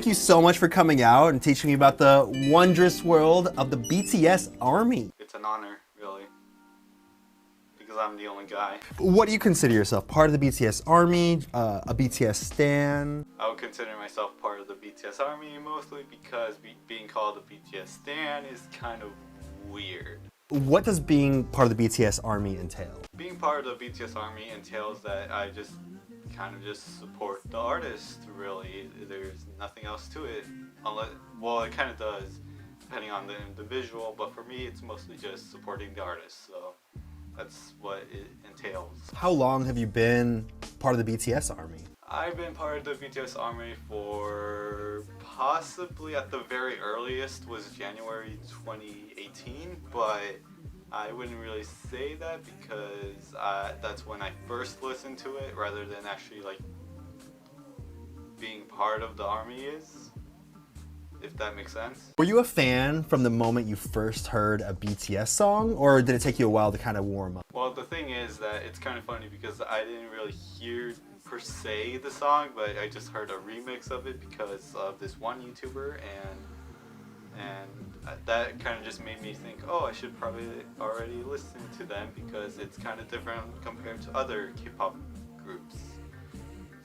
thank you so much for coming out and teaching me about the wondrous world of the BTS ARMY. It's an honor, really, because I'm the only guy. What do you consider yourself? Part of the BTS ARMY, a BTS stan? I would consider myself part of the BTS ARMY mostly because being called a BTS stan is kind of weird. What does being part of the BTS ARMY entail? Being part of the BTS ARMY entails that I just kind of just support the artist, really. There's nothing else to it, unless, well, it kind of does, depending on the individual, but for me, it's mostly just supporting the artist, so that's what it entails. How long have you been part of the BTS ARMY? I've been part of the BTS ARMY for possibly at the very earliest was January 2018, but I wouldn't really say that because that's when I first listened to it rather than actually like being part of the ARMY is, if that makes sense. Were you a fan from the moment you first heard a BTS song, or did it take you a while to kind of warm up? Well, the thing is that it's kind of funny because I didn't really hear per se the song, but I just heard a remix of it because of this one YouTuber, and that kind of just made me think, oh, I should probably already listen to them because it's kind of different compared to other K-pop groups.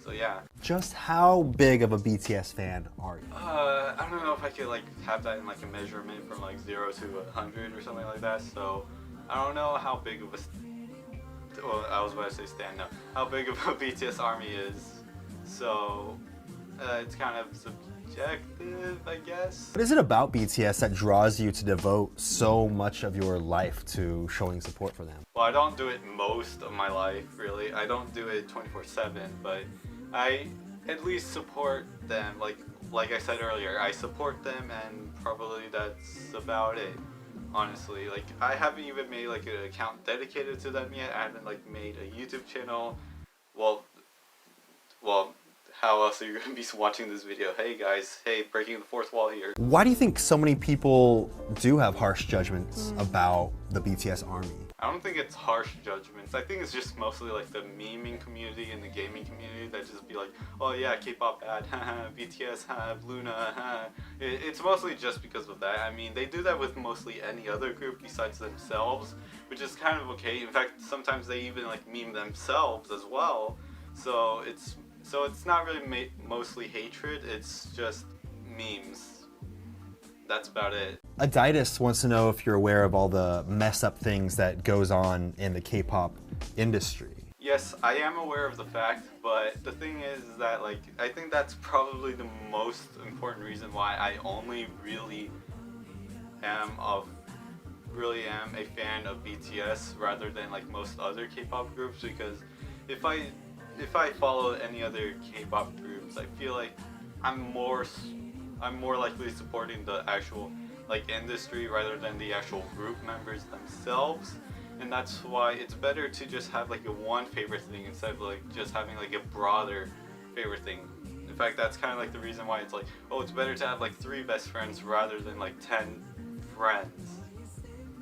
So yeah. Just how big of a BTS fan are you? I don't know if I could like have that in like a measurement from like 0 to 100 or something like that. So I don't know how big of a well, I was about to say stan, no. How big of a BTS ARMY is. So it's kind of subjective, I guess. What is it about BTS that draws you to devote so much of your life to showing support for them? Well, I don't do it most of my life, really. I don't do it 24/7, but I at least support them. Like I said earlier, I support them, and probably that's about it. Honestly, like I haven't even made like an account dedicated to them yet. I haven't like made a YouTube channel. Well, how else are you gonna be watching this video? Hey guys, hey, breaking the fourth wall here. Why do you think so many people do have harsh judgments about the BTS ARMY? I don't think it's harsh judgments. I think it's just mostly like the memeing community and the gaming community that just be like, oh yeah, K-pop bad, BTS, Luna, It's mostly just because of that. I mean, they do that with mostly any other group besides themselves, which is kind of okay. In fact, sometimes they even like meme themselves as well. So it's not really mostly hatred, it's just memes. That's about it. Adidas wants to know if you're aware of all the mess up things that goes on in the K-pop industry. Yes, I am aware of the fact, but the thing is that like I think that's probably the most important reason why I only really am a fan of BTS rather than like most other K-pop groups, because if I follow any other K-pop groups, I feel like I'm more likely supporting the actual like industry rather than the actual group members themselves, and that's why it's better to just have like a one favorite thing instead of like just having like a broader favorite thing. In fact, that's kind of like the reason why it's like, oh, it's better to have like 3 best friends rather than like 10 friends.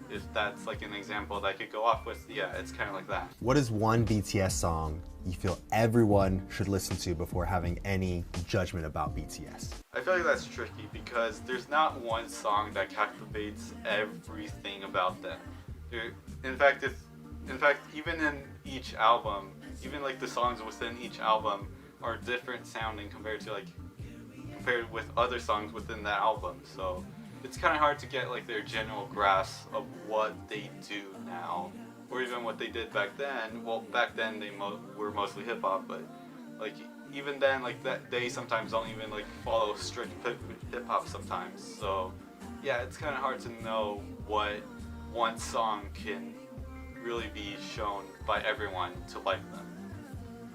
If that's like an example that I could go off with, yeah, it's kind of like that. What is one BTS song you feel everyone should listen to before having any judgment about BTS? I feel like that's tricky because there's not one song that captivates everything about them. In fact, even in each album, even like the songs within each album are different sounding compared with other songs within that album. So it's kind of hard to get like their general grasp of what they do now, or even what they did back then. Well, back then they were mostly hip hop, but like even then, like that they sometimes don't even like follow strict hip hop sometimes. So yeah, it's kind of hard to know what one song can really be shown by everyone to like them.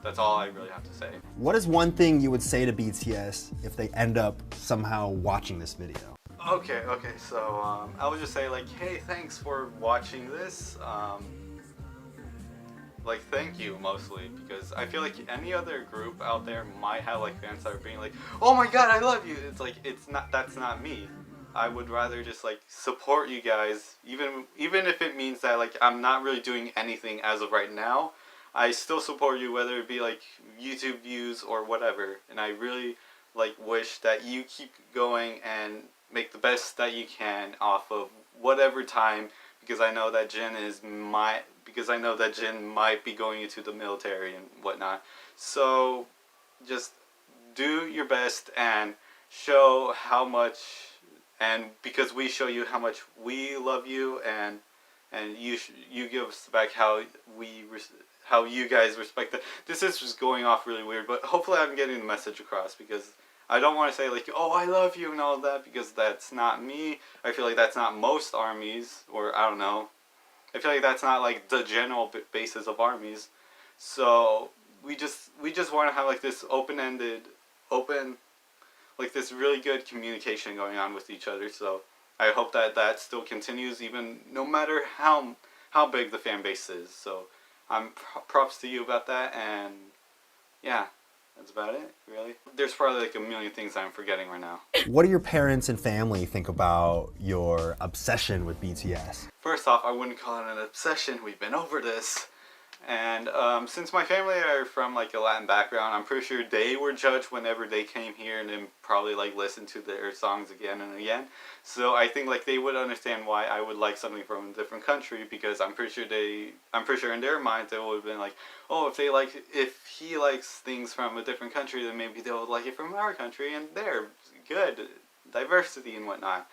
That's all I really have to say. What is one thing you would say to BTS if they end up somehow watching this video? Okay, so I would just say like, hey, thanks for watching this. Like, thank you mostly, because I feel like any other group out there might have like fans that are being like, oh my god, I love you. It's like, that's not me. I would rather just like support you guys, even if it means that like I'm not really doing anything as of right now. I still support you, whether it be like YouTube views or whatever, and I really like wish that you keep going and make the best that you can off of whatever time, because I know that Jin might be going into the military and whatnot. So just do your best and show how much, and because we show you how much we love you, and you give us back how you guys respect that. This is just going off really weird, but hopefully I'm getting the message across, because I don't want to say like, oh, I love you and all that, because that's not me. I feel like that's not most armies, or I don't know. I feel like that's not like the general basis of armies. So we just want to have like this open, like this really good communication going on with each other. So I hope that that still continues, even no matter how big the fan base is. So props to you about that, and yeah, that's about it, really. There's probably like a million things I'm forgetting right now. What do your parents and family think about your obsession with BTS? First off, I wouldn't call it an obsession. We've been over this. And since my family are from like a Latin background, I'm pretty sure they were judged whenever they came here, and then probably like listened to their songs again and again. So I think like they would understand why I would like something from a different country, because I'm pretty sure in their minds they would have been like, oh, if he likes things from a different country, then maybe they would like it from our country, and they're good, diversity and whatnot.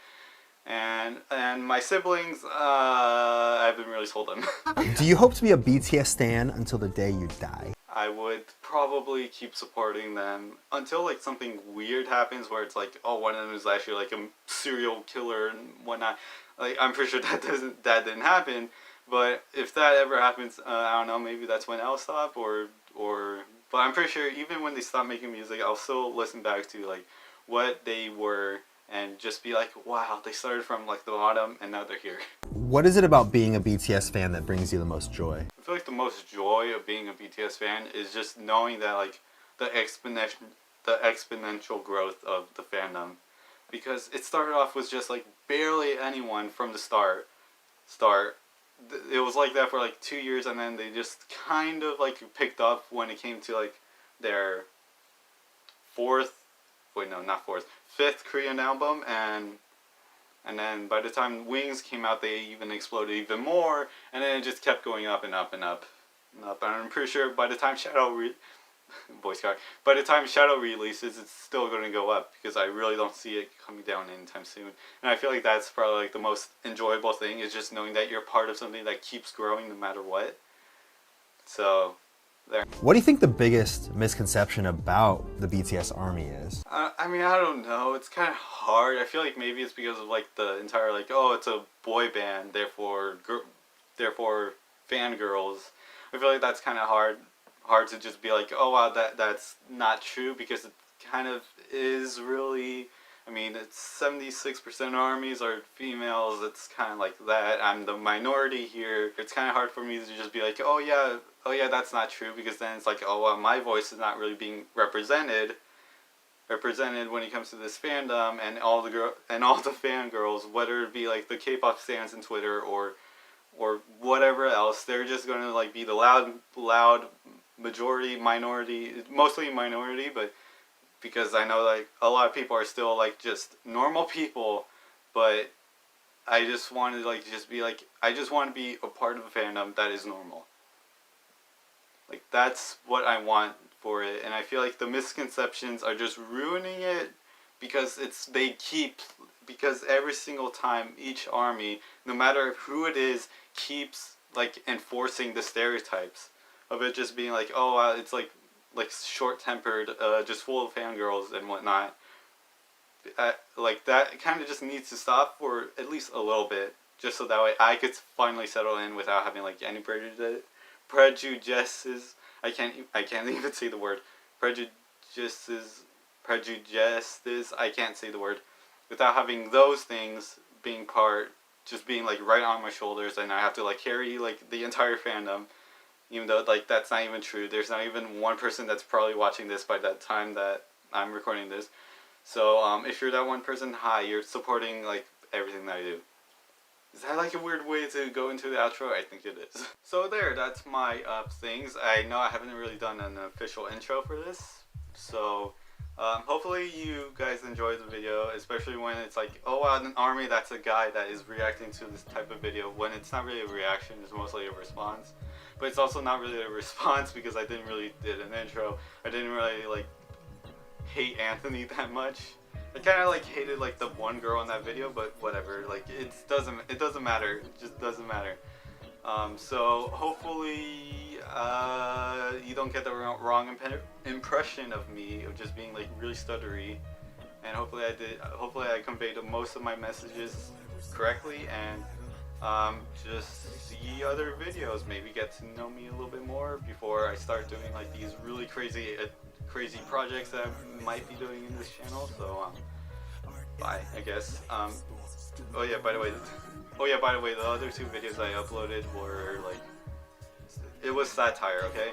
And my siblings, I haven't really told them. Do you hope to be a BTS stan until the day you die? I would probably keep supporting them until like something weird happens, where it's like, oh, one of them is actually like a serial killer and whatnot. Like, I'm pretty sure that didn't happen. But if that ever happens, I don't know, maybe that's when I'll stop, but I'm pretty sure even when they stop making music, I'll still listen back to like what they were, and just be like, wow, they started from like the bottom and now they're here. What is it about being a BTS fan that brings you the most joy? I feel like the most joy of being a BTS fan is just knowing that like the exponential growth of the fandom, because it started off with just like barely anyone from the start. It was like that for like 2 years, and then they just kind of like picked up when it came to like their fifth Korean album, and then by the time Wings came out, they even exploded even more, and then it just kept going up and up and up and up. And I'm pretty sure by the time by the time Shadow releases, it's still going to go up, because I really don't see it coming down anytime soon. And I feel like that's probably like the most enjoyable thing, is just knowing that you're part of something that keeps growing no matter what. So there. What do you think the biggest misconception about the BTS ARMY is? I mean, I don't know. It's kind of hard. I feel like maybe it's because of like the entire like, oh, it's a boy band, therefore fangirls. I feel like that's kind of hard to just be like, oh wow, that's not true, because it kind of is really. I mean, it's 76% armies are females. It's kind of like that. I'm the minority here. It's kind of hard for me to just be like, oh yeah, that's not true, because then it's like, oh well, my voice is not really being represented when it comes to this fandom, and all the fangirls, whether it be like the K-pop stans on Twitter or whatever else, they're just going to like be the loud minority, mostly minority, but because I know like a lot of people are still like just normal people, but I just want to like just be like, I just want to be a part of a fandom that is normal. Like, that's what I want for it, and I feel like the misconceptions are just ruining it, because because every single time each army, no matter who it is, keeps like enforcing the stereotypes of it just being like, oh, it's like short-tempered, just full of fangirls and whatnot. Like, that kind of just needs to stop for at least a little bit, just so that way I could finally settle in without having like any prejudices. I can't even say the word. Prejudices. I can't say the word. Without having those things being just being like right on my shoulders, and I have to like carry like the entire fandom, even though like that's not even true. There's not even one person that's probably watching this by that time that I'm recording this. So if you're that one person, hi, you're supporting like everything that I do. Is that like a weird way to go into the outro? I think it is. So that's my things. I know I haven't really done an official intro for this, so Hopefully you guys enjoyed the video, especially when it's like, oh wow, an army, that's a guy that is reacting to this type of video, when it's not really a reaction, it's mostly a response. But it's also not really a response because I didn't really did an intro. I didn't really like hate Anthony that much. I kind of like hated like the one girl in that video, but whatever. Like it doesn't matter. It just doesn't matter. So hopefully you don't get the wrong impression of me of just being like really stuttery, and hopefully I conveyed most of my messages correctly, and just see other videos, maybe get to know me a little bit more before I start doing like these really crazy projects that I might be doing in this channel. So bye, I guess. Oh yeah, by the way, the other two videos I uploaded were like, it was satire, okay?